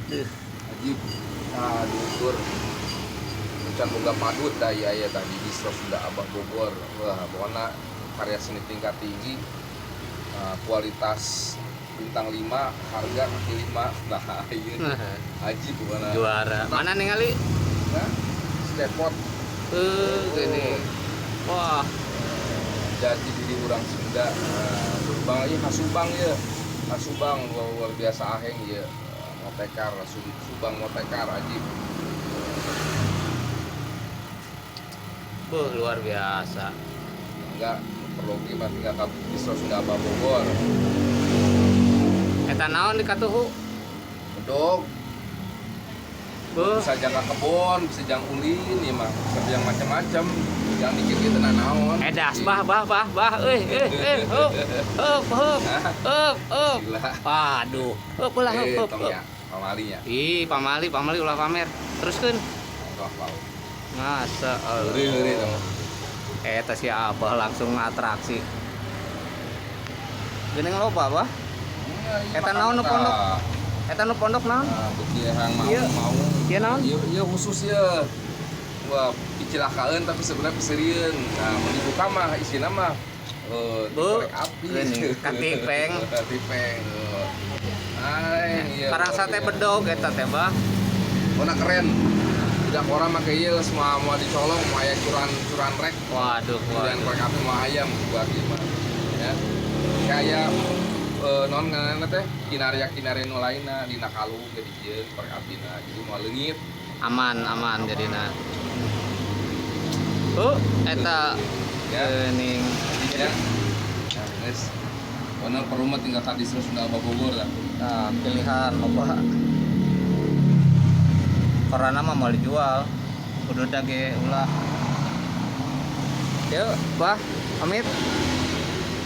Ajib. Nah, diukur. Can boga padut da ieu aya tadi di Sunda Abah Bogor. Wah, pokona karya seni tingkat tinggi. Kualitas bintang 5, harga kaki 5. Nah, ieu ajib pokona. Juara. Mana ningali? Nah, stepot. Gini. Wah, Jati diri orang Sunda. Berbang ieu Hasubang ya. Hasubang luar biasa aheng ya. Motekar, Subang Motekar ajib. luar biasa. Enggak perlu masih enggak ke distro Sunda Abah Bogor. Eta naon di Katuhu? Bedog. Bisa jaga kebon, bisa jang ulin ya mah. Bisa yang macam-macam. Yang dikit gitu naon. Das bah hup. Waduh. Hup ulah hup. Ya, pamali ya. Ih, pamali ulah pamer. Teruskeun. Wah, wow. Masa Ngeri dong. Eta si Abah langsung atraksi. Geuning loba, Bah. Eta naon nu pondok? Eta nu pondok naon? Beki hang mau. Ieu naon? Ieu khusus ya. Wah, kecelakaan tapi sebenarnya pesirieun. Nah, mau dibuka mah isina mah korek api. Katipeng. Katipeng. Iya. Karang sate bedog eta teh, Bah. Warna keren. Tidak orang pakai ieu semua mau dicolong, mau aya curan rek. Waduh, Dan korek api mau ayam buat ieu mah. Ya. Kayak non ngaranna teh kinarya nu lainna dina kalu jadi ieu korek apina. Jadi mau leungit. Aman jadina. Eta geuning Ya. Nah, guys. Mana perumah tinggal ka distro Sunda Abah Bogor lah. nah, pilihan loba. Karena mah mau dijual. Kudu dage ulah. Yuk, Bah, pamit.